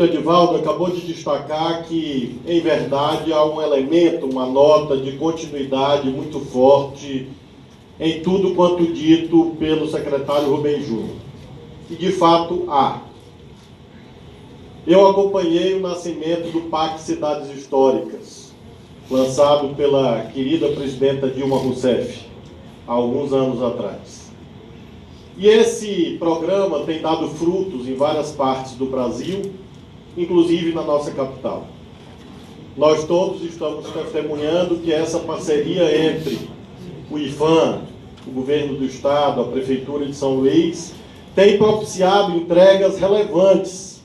O Edivaldo acabou de destacar que, em verdade, há um elemento, uma nota de continuidade muito forte em tudo quanto dito pelo secretário Rubem Júnior. E, de fato, há. Eu acompanhei o nascimento do Parque Cidades Históricas, lançado pela querida presidenta Dilma Rousseff, há alguns anos atrás. E esse programa tem dado frutos em várias partes do Brasil, inclusive na nossa capital. Nós todos estamos testemunhando que essa parceria entre o IPHAN, o Governo do Estado, a Prefeitura de São Luís, tem propiciado entregas relevantes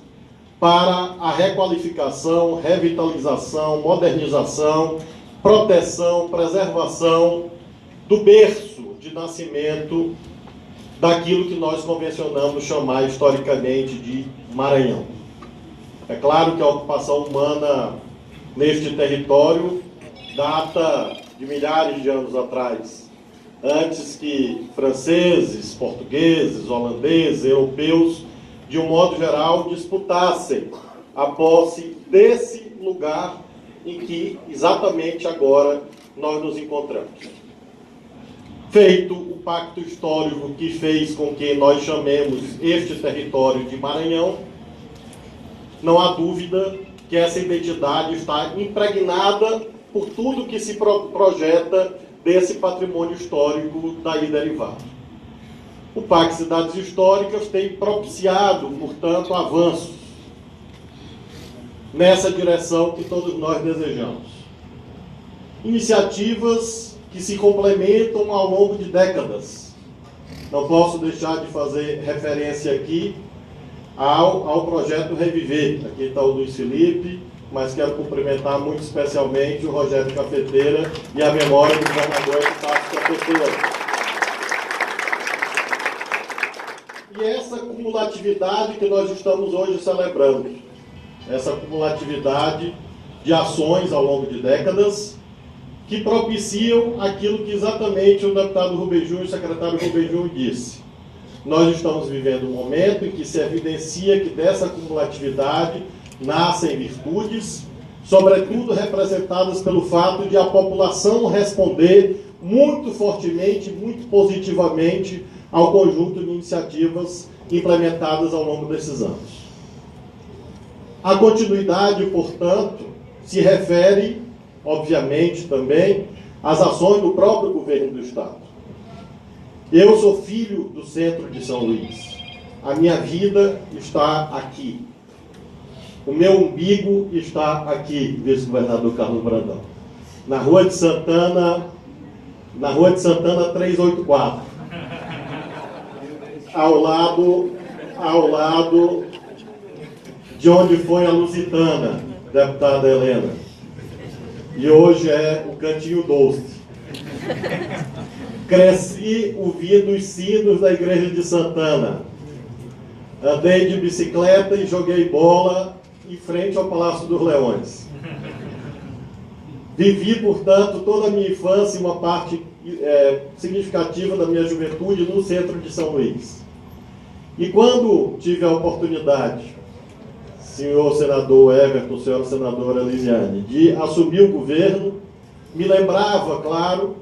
para a requalificação, revitalização, modernização, proteção, preservação do berço de nascimento daquilo que nós convencionamos chamar historicamente de Maranhão. É claro que a ocupação humana neste território data de milhares de anos atrás, antes que franceses, portugueses, holandeses, europeus, de um modo geral, disputassem a posse desse lugar em que exatamente agora nós nos encontramos. Feito o pacto histórico que fez com que nós chamemos este território de Maranhão, não há dúvida que essa identidade está impregnada por tudo que se projeta desse patrimônio histórico daí derivado. O Parque Cidades Históricas tem propiciado, portanto, avanços nessa direção que todos nós desejamos. Iniciativas que se complementam ao longo de décadas. Não posso deixar de fazer referência aqui ao projeto Reviver. Aqui está o Luiz Felipe, mas quero cumprimentar muito especialmente o Rogério Cafeteira e a memória do governador Epitácio Cafeteira. E essa cumulatividade que nós estamos hoje celebrando, essa cumulatividade de ações ao longo de décadas, que propiciam aquilo que exatamente o deputado Rubem Júnior, o secretário Rubem Júnior disse. Nós estamos vivendo um momento em que se evidencia que dessa cumulatividade nascem virtudes, sobretudo representadas pelo fato de a população responder muito fortemente, muito positivamente ao conjunto de iniciativas implementadas ao longo desses anos. A continuidade, portanto, se refere, obviamente, também às ações do próprio governo do Estado. Eu sou filho do centro de São Luís. A minha vida está aqui. O meu umbigo está aqui, vice-governador Carlos Brandão. Na Rua de Santana 384. Ao lado de onde foi a Lusitana, deputada Helena. E hoje é o Cantinho Doce. Cresci ouvindo os sinos da igreja de Santana. Andei de bicicleta e joguei bola em frente ao Palácio dos Leões. Vivi, portanto, toda a minha infância e uma parte significativa da minha juventude no centro de São Luís. E quando tive a oportunidade, senhor senador Everton, senhora senadora Lisiane, de assumir o governo, me lembrava, claro,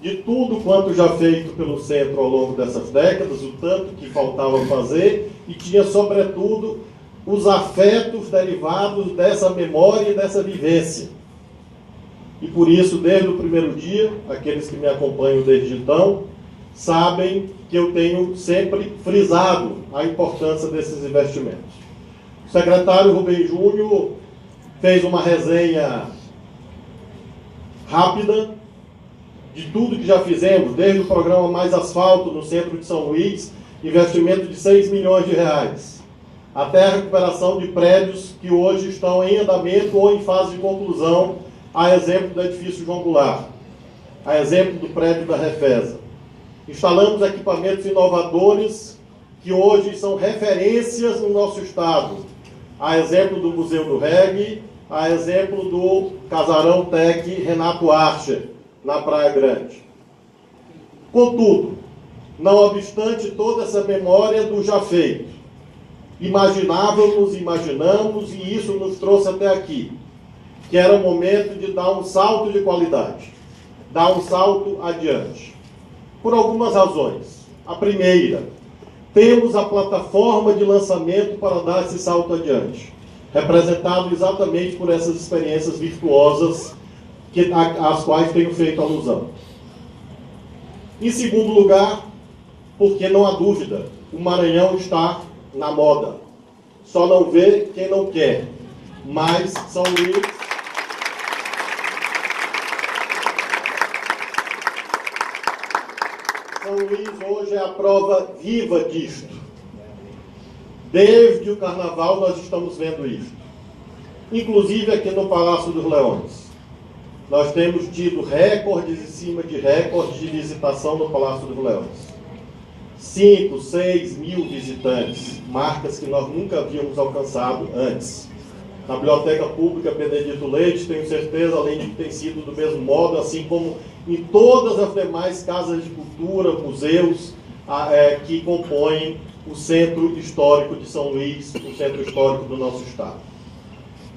de tudo quanto já feito pelo centro ao longo dessas décadas, o tanto que faltava fazer, e tinha, sobretudo, os afetos derivados dessa memória e dessa vivência. E por isso, desde o primeiro dia, aqueles que me acompanham desde então, sabem que eu tenho sempre frisado a importância desses investimentos. O secretário Rubem Júnior fez uma resenha rápida de tudo que já fizemos, desde o programa Mais Asfalto no centro de São Luís, investimento de 6 milhões de reais, até a recuperação de prédios que hoje estão em andamento ou em fase de conclusão, a exemplo do edifício João Goulart, a exemplo do prédio da Refesa. Instalamos equipamentos inovadores que hoje são referências no nosso estado, a exemplo do Museu do Reggae, a exemplo do Casarão Tec Renato Archer, na Praia Grande. Contudo, não obstante toda essa memória do já feito, imaginávamos, imaginamos, e isso nos trouxe até aqui, que era o momento de dar um salto de qualidade, dar um salto adiante. Por algumas razões. A primeira, temos a plataforma de lançamento para dar esse salto adiante, representado exatamente por essas experiências virtuosas às quais tenho feito alusão. Em segundo lugar, porque não há dúvida, o Maranhão está na moda. Só não vê quem não quer. Mas São Luís hoje é a prova viva disto. Desde o Carnaval nós estamos vendo isso. Inclusive aqui no Palácio dos Leões. Nós temos tido recordes em cima de recordes de visitação no Palácio dos Leões. 5, 6 mil visitantes, marcas que nós nunca havíamos alcançado antes. Na Biblioteca Pública Benedito Leite, tenho certeza, além de que tem sido do mesmo modo, assim como em todas as demais casas de cultura, museus que compõem o Centro Histórico de São Luís, o Centro Histórico do nosso Estado.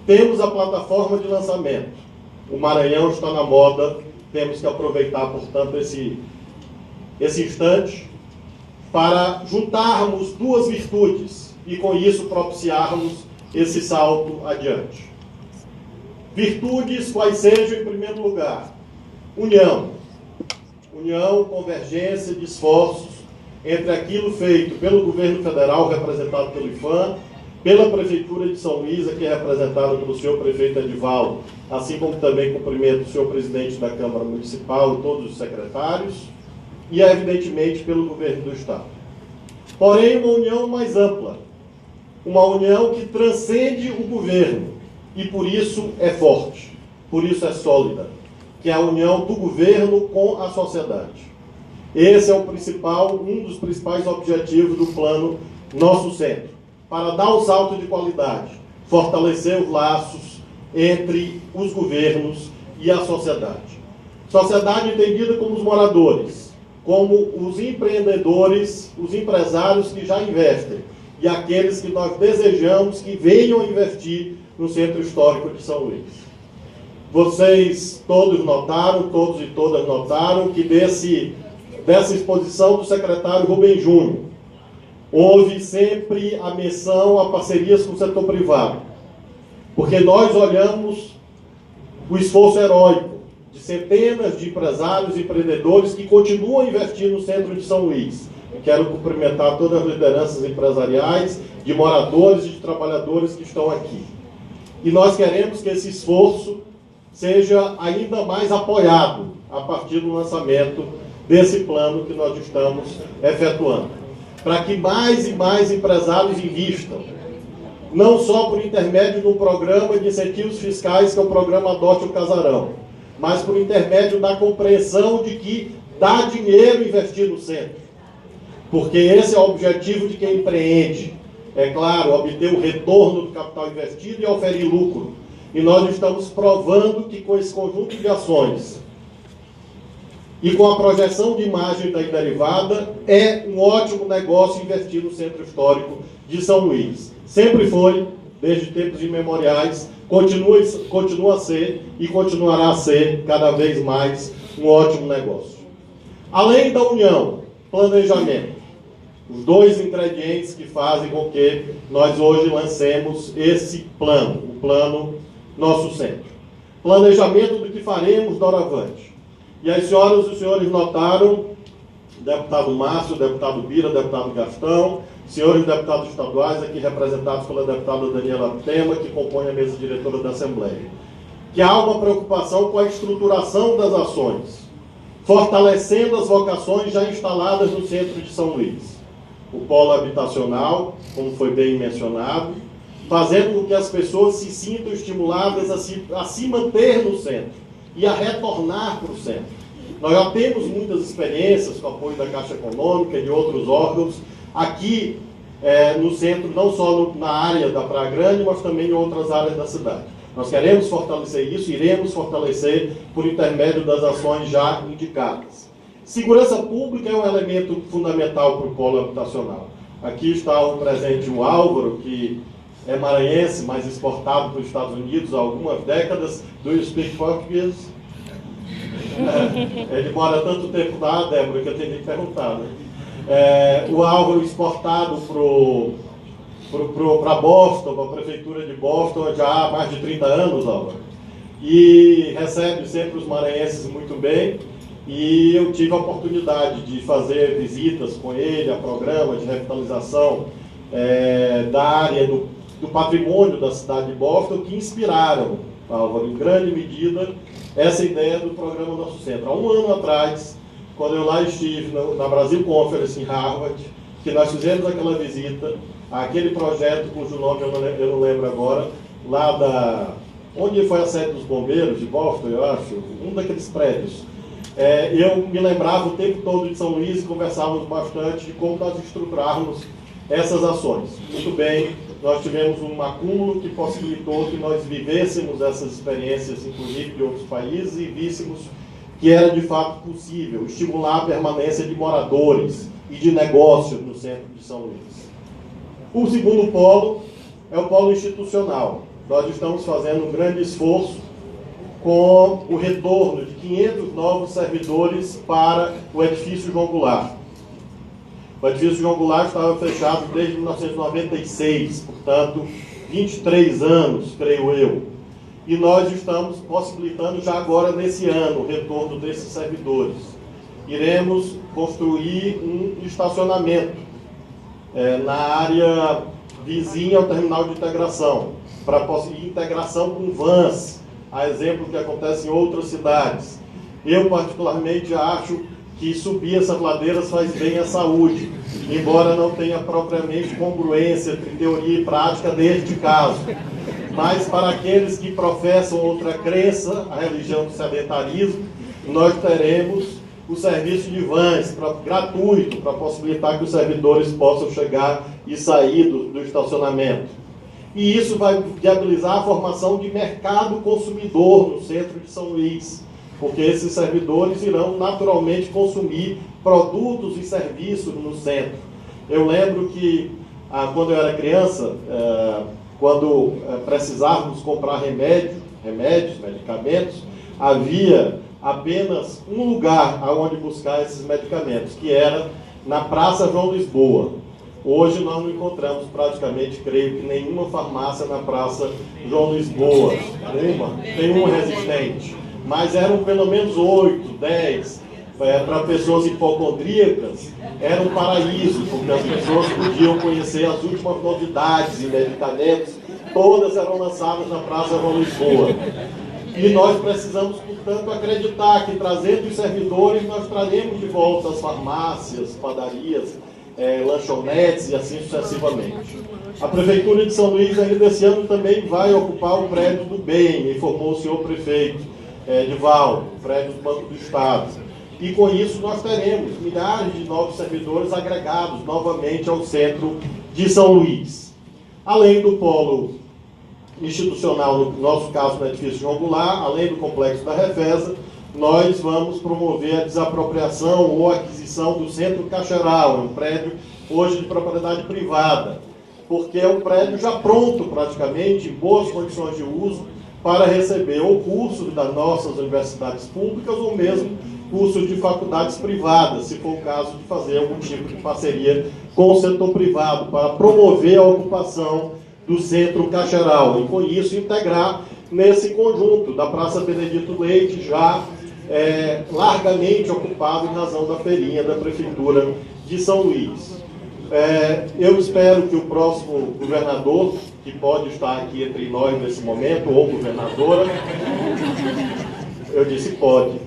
Temos a plataforma de lançamento. O Maranhão está na moda, temos que aproveitar, portanto, esse instante para juntarmos duas virtudes e, com isso, propiciarmos esse salto adiante. Virtudes quais sejam, em primeiro lugar, união. União, convergência de esforços entre aquilo feito pelo governo federal, representado pelo IPHAN, pela Prefeitura de São Luís, aqui representada pelo senhor prefeito Edivaldo, assim como também cumprimento o senhor presidente da Câmara Municipal e todos os secretários, e, evidentemente, pelo governo do Estado. Porém, uma união mais ampla, uma união que transcende o governo, e por isso é forte, por isso é sólida, que é a união do governo com a sociedade. Esse é um dos principais objetivos do plano Nosso Centro, para dar um salto de qualidade, fortalecer os laços entre os governos e a sociedade. Sociedade entendida como os moradores, como os empreendedores, os empresários que já investem, e aqueles que nós desejamos que venham investir no Centro Histórico de São Luís. Vocês todos e todas notaram que dessa exposição do secretário Rubem Júnior, houve sempre a menção a parcerias com o setor privado, porque nós olhamos o esforço heróico de centenas de empresários e empreendedores que continuam investindo no centro de São Luís. Eu quero cumprimentar todas as lideranças empresariais, de moradores e de trabalhadores que estão aqui. E nós queremos que esse esforço seja ainda mais apoiado a partir do lançamento desse plano que nós estamos efetuando, para que mais e mais empresários invistam, não só por intermédio de um programa de incentivos fiscais, que é o programa Adote o Casarão, mas por intermédio da compreensão de que dá dinheiro investir no centro, porque esse é o objetivo de quem empreende, é claro, obter o retorno do capital investido e oferir lucro. E nós estamos provando que com esse conjunto de ações e com a projeção de imagem da derivada, é um ótimo negócio investir no Centro Histórico de São Luís. Sempre foi, desde tempos imemoriais, continua a ser e continuará a ser cada vez mais um ótimo negócio. Além da união, planejamento. Os dois ingredientes que fazem com que nós hoje lancemos esse plano, o plano Nosso Centro. Planejamento do que faremos doravante. E as senhoras e os senhores notaram, deputado Márcio, deputado Bira, deputado Gastão, senhores deputados estaduais, aqui representados pela deputada Daniela Tema, que compõe a mesa diretora da Assembleia, que há uma preocupação com a estruturação das ações, fortalecendo as vocações já instaladas no centro de São Luís. O polo habitacional, como foi bem mencionado, fazendo com que as pessoas se sintam estimuladas a se manter no centro e a retornar para o centro. Nós já temos muitas experiências com o apoio da Caixa Econômica e de outros órgãos aqui no centro, não só na área da Praia Grande, mas também em outras áreas da cidade. Nós queremos fortalecer isso, iremos fortalecer por intermédio das ações já indicadas. Segurança pública é um elemento fundamental para o polo habitacional. Aqui está o presente o Álvaro, que é maranhense, mas exportado para os Estados Unidos há algumas décadas. Do you speak Portuguese? Ele mora tanto tempo lá, Débora, que eu tenho que perguntar, né? O Álvaro exportado para Boston, para a prefeitura de Boston, já há mais de 30 anos, Álvaro. E recebe sempre os maranhenses muito bem. E eu tive a oportunidade de fazer visitas com ele a programas de revitalização da área do patrimônio da cidade de Boston, que inspiraram, Álvaro, em grande medida, essa ideia do programa Nosso Centro. Há um ano atrás, quando eu lá estive na Brasil Conference em Harvard, que nós fizemos aquela visita àquele projeto cujo nome eu não lembro agora, lá onde foi a sede dos bombeiros de Boston, eu acho, um daqueles prédios. Eu me lembrava o tempo todo de São Luís e conversávamos bastante de como nós estruturarmos essas ações. Muito bem, nós tivemos um acúmulo que possibilitou que nós vivêssemos essas experiências, inclusive de outros países, e víssemos que era de fato possível estimular a permanência de moradores e de negócios no centro de São Luís. O segundo polo é o polo institucional. Nós estamos fazendo um grande esforço com o retorno de 500 novos servidores para o edifício João Goulart. O edifício João Goulart estava fechado desde 1996, portanto, 23 anos, creio eu. E nós estamos possibilitando já agora, nesse ano, o retorno desses servidores. Iremos construir um estacionamento na área vizinha ao terminal de integração, para integração com vans, a exemplo que acontece em outras cidades. Eu, particularmente, acho que subir essas ladeiras faz bem à saúde, embora não tenha propriamente congruência entre teoria e prática neste caso. Mas para aqueles que professam outra crença, a religião do sedentarismo, nós teremos o serviço de vans gratuito para possibilitar que os servidores possam chegar e sair do estacionamento. E isso vai viabilizar a formação de mercado consumidor no centro de São Luís, porque esses servidores irão naturalmente consumir produtos e serviços no centro. Eu lembro que, quando eu era criança, quando precisávamos comprar remédios, medicamentos, havia apenas um lugar aonde buscar esses medicamentos, que era na Praça João Lisboa. Hoje nós não encontramos praticamente, creio que nenhuma farmácia na Praça João Lisboa. Tem uma resistente. Mas eram pelo menos 8, 10. Para pessoas hipocondríacas, era um paraíso, porque as pessoas podiam conhecer as últimas novidades em medicamentos. Todas eram lançadas na Praça João Lisboa. E nós precisamos, portanto, acreditar que, trazendo os servidores, nós traremos de volta as farmácias, padarias, lanchonetes e assim sucessivamente. A Prefeitura de São Luís, ainda esse ano, também vai ocupar o prédio do BEM, informou o senhor prefeito Edivaldo, o prédio do Banco do Estado. E com isso nós teremos milhares de novos servidores agregados novamente ao centro de São Luís. Além do polo institucional, no nosso caso no edifício João Goulart, além do complexo da Refesa, nós vamos promover a desapropriação ou aquisição do Centro Cacheral, um prédio hoje de propriedade privada, porque é um prédio já pronto praticamente, em boas condições de uso, para receber ou cursos das nossas universidades públicas ou mesmo cursos de faculdades privadas, se for o caso de fazer algum tipo de parceria com o setor privado, para promover a ocupação do Centro Cacheral e, com isso, integrar nesse conjunto da Praça Benedito Leite, já largamente ocupado em razão da feirinha da Prefeitura de São Luís. Eu espero que o próximo governador, que pode estar aqui entre nós nesse momento, ou governadora, eu disse pode,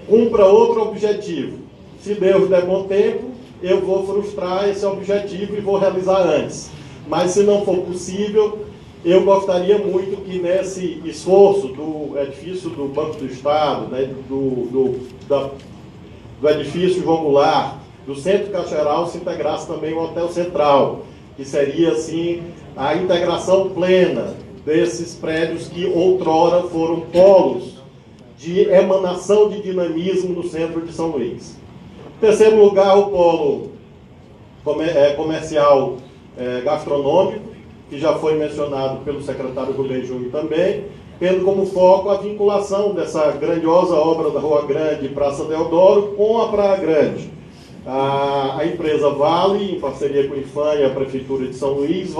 cumpra outro objetivo. Se Deus der bom tempo, eu vou frustrar esse objetivo e vou realizar antes. Mas se não for possível, eu gostaria muito que nesse esforço do edifício do Banco do Estado, né, do edifício João Goulart, do Centro Cacheral, se integrasse também o Hotel Central, que seria, assim, a integração plena desses prédios que outrora foram polos de emanação de dinamismo no centro de São Luís. Em terceiro lugar, o polo comercial gastronômico, que já foi mencionado pelo secretário Rubem Júnior também, tendo como foco a vinculação dessa grandiosa obra da Rua Grande e Praça Deodoro com a Praia Grande. A empresa Vale, em parceria com o IFAM e a Prefeitura de São Luís,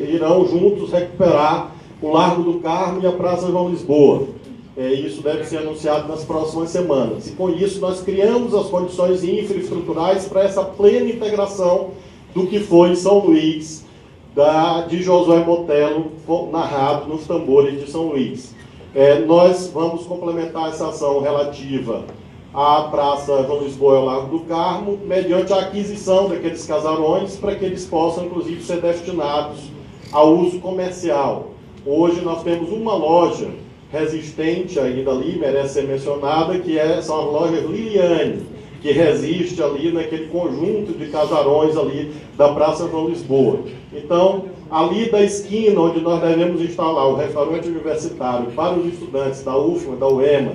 irão juntos recuperar o Largo do Carmo e a Praça João Lisboa. Isso deve ser anunciado nas próximas semanas. E com isso nós criamos as condições infraestruturais para essa plena integração do que foi São Luís, de Josué Motelo, narrado nos tambores de São Luís. Nós vamos complementar essa ação relativa à Praça João Lisboa e ao Largo do Carmo, mediante a aquisição daqueles casarões, para que eles possam, inclusive, ser destinados a uso comercial. Hoje nós temos uma loja resistente ainda ali, merece ser mencionada, que são as lojas Liliane, que resiste ali naquele conjunto de casarões ali da Praça João Lisboa. Então, ali da esquina onde nós devemos instalar o restaurante universitário para os estudantes da UFMA, da UEMA,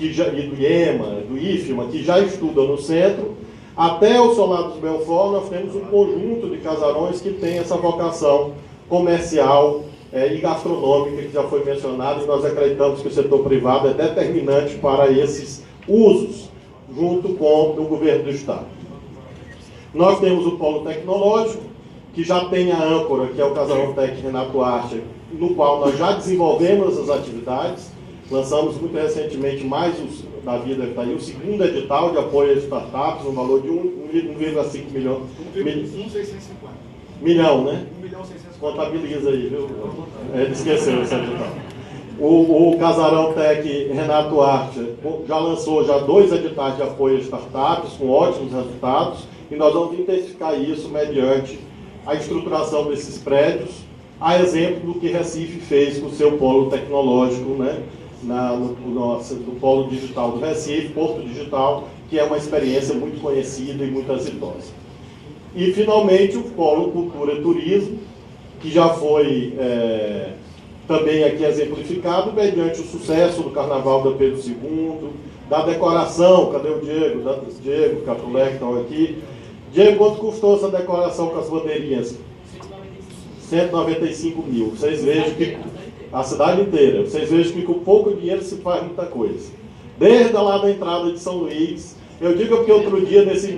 e do IEMA, do IFMA, que já estudam no centro, até o Solar dos Belfort, nós temos um conjunto de casarões que tem essa vocação comercial e gastronômica, que já foi mencionado, e nós acreditamos que o setor privado é determinante para esses usos, junto com o governo do Estado. Nós temos o Polo Tecnológico, que já tem a âncora, que é o Casarão Tec Renato Archer, no qual nós já desenvolvemos essas atividades. Lançamos muito recentemente, da vida está aí, o segundo edital de apoio às startups, no valor de 1,5 milhão. 1,650. Milhão, né? 1.650.000. Contabiliza aí, viu? Ele esqueceu esse edital. O Casarão Tec Renato Archer já lançou 2 editais de apoio a startups, com ótimos resultados, e nós vamos intensificar isso mediante a estruturação desses prédios, a exemplo do que Recife fez com o seu polo tecnológico, né? Do polo digital do Recife, Porto Digital, que é uma experiência muito conhecida e muito exitosa. E, finalmente, o polo Cultura e Turismo, que já foi também aqui exemplificado mediante o sucesso do Carnaval da Pedro II, da decoração. Cadê o Diego? Diego Catulé, que estão aqui. Diego, quanto custou essa decoração com as bandeirinhas? 195 mil. Vocês vejam que a cidade inteira. Vocês vejam que com pouco dinheiro se faz muita coisa. Desde lá da entrada de São Luís, eu digo porque outro dia nesse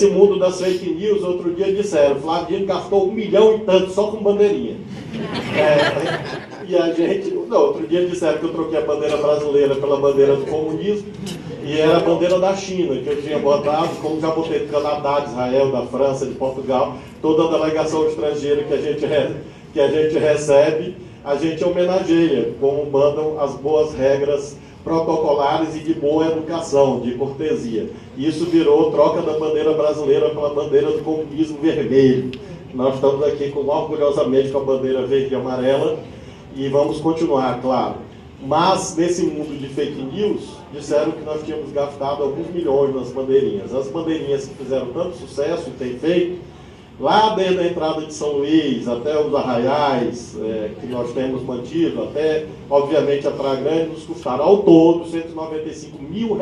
mundo das fake news, outro dia disseram, Flavinho gastou 1 milhão e tanto só com bandeirinha. E a gente, outro dia disseram que eu troquei a bandeira brasileira pela bandeira do comunismo, e era a bandeira da China, que eu tinha botado, como já botei do Canadá, de Israel, da França, de Portugal, toda a delegação estrangeira que a gente recebe, a gente homenageia, como mandam as boas regras protocolares e de boa educação, de cortesia. Isso virou troca da bandeira brasileira pela bandeira do comunismo vermelho. Nós estamos aqui orgulhosamente com a bandeira verde e amarela e vamos continuar, claro. Mas, nesse mundo de fake news, disseram que nós tínhamos gastado alguns milhões nas bandeirinhas. As bandeirinhas que fizeram tanto sucesso e têm feito, lá desde a entrada de São Luís, até os arraiais que nós temos mantido, até, obviamente, a Praia Grande, nos custaram ao todo R$195 mil,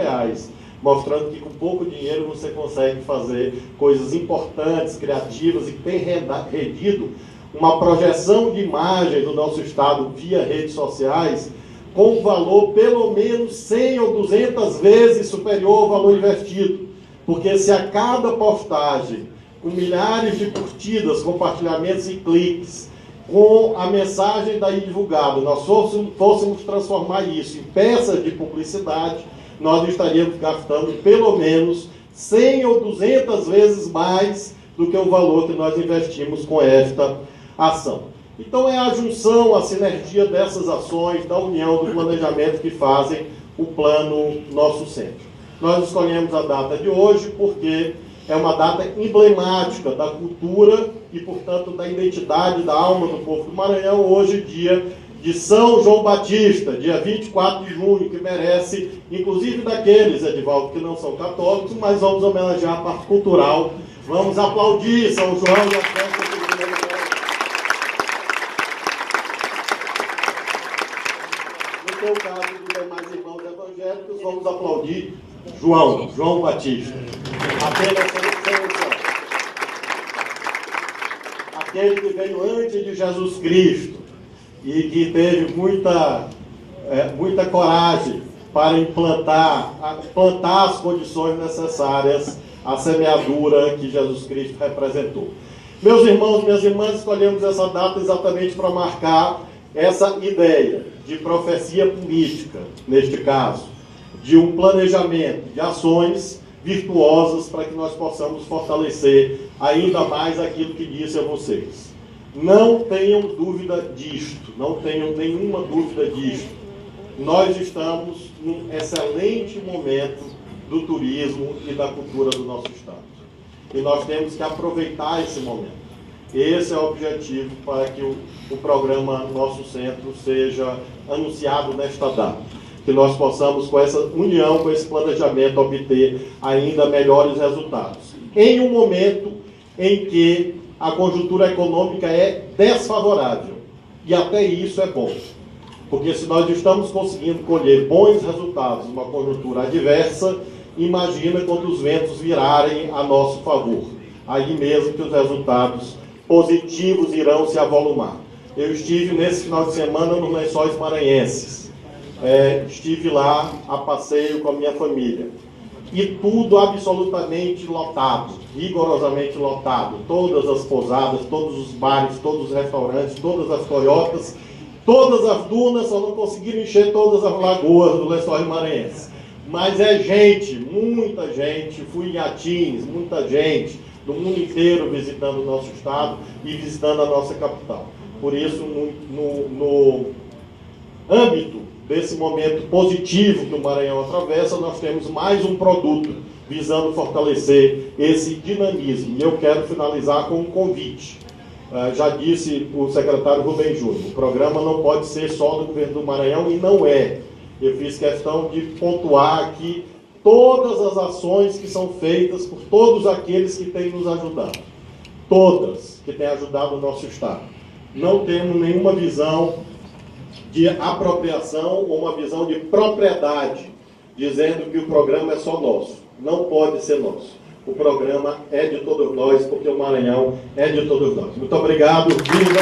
mostrando que com pouco dinheiro você consegue fazer coisas importantes, criativas e que tem rendido uma projeção de imagem do nosso Estado via redes sociais com um valor pelo menos 100 ou 200 vezes superior ao valor investido. Porque se a cada postagem, com milhares de curtidas, compartilhamentos e cliques, com a mensagem daí divulgada, nós fôssemos transformar isso em peças de publicidade, nós estaríamos gastando pelo menos 100 ou 200 vezes mais do que o valor que nós investimos com esta ação. Então é a junção, a sinergia dessas ações, da união, do planejamento que fazem o plano Nosso Centro. Nós escolhemos a data de hoje porque é uma data emblemática da cultura e, portanto, da identidade, da alma do povo do Maranhão. Hoje, dia de São João Batista, dia 24 de junho, que merece, inclusive daqueles, Edivaldo, que não são católicos, mas vamos homenagear a parte cultural. Vamos aplaudir São João e a festa do No seu caso, dos demais irmãos evangélicos, vamos aplaudir João Batista. Apenas seleção. Aquele que veio antes de Jesus Cristo e que teve muita coragem para plantar as condições necessárias à semeadura que Jesus Cristo representou. Meus irmãos, minhas irmãs, escolhemos essa data exatamente para marcar essa ideia de profecia política, neste caso, de um planejamento de ações virtuosas para que nós possamos fortalecer ainda mais aquilo que disse a vocês. Não tenham dúvida disto, não tenham nenhuma dúvida disto. Nós estamos num excelente momento do turismo e da cultura do nosso Estado. E nós temos que aproveitar esse momento. Esse é o objetivo para que o programa Nosso Centro seja anunciado nesta data. Que nós possamos, com essa união, com esse planejamento, obter ainda melhores resultados. Em um momento em que a conjuntura econômica é desfavorável. E até isso é bom. Porque se nós estamos conseguindo colher bons resultados numa conjuntura adversa, imagina quando os ventos virarem a nosso favor. Aí mesmo que os resultados positivos irão se avolumar. Eu estive nesse final de semana nos Lençóis Maranhenses. Estive lá a passeio com a minha família. E tudo absolutamente lotado, rigorosamente lotado. Todas as pousadas, todos os bares, todos os restaurantes, todas as Toyotas, todas as dunas, só não conseguiram encher todas as lagoas do Lençóis Maranhenses. Mas é gente, muita gente, fui em Atins, muita gente, do mundo inteiro visitando o nosso estado e visitando a nossa capital. Por isso, no âmbito desse momento positivo que o Maranhão atravessa, nós temos mais um produto visando fortalecer esse dinamismo. E eu quero finalizar com um convite. Já disse o secretário Rubem Júnior, o programa não pode ser só do governo do Maranhão, e não é. Eu fiz questão de pontuar aqui todas as ações que são feitas por todos aqueles que têm nos ajudado. Todas que têm ajudado o nosso Estado. Não temos nenhuma visão de apropriação ou uma visão de propriedade, dizendo que o programa é só nosso. Não pode ser nosso. O programa é de todos nós, porque o Maranhão é de todos nós. Muito obrigado. Viva!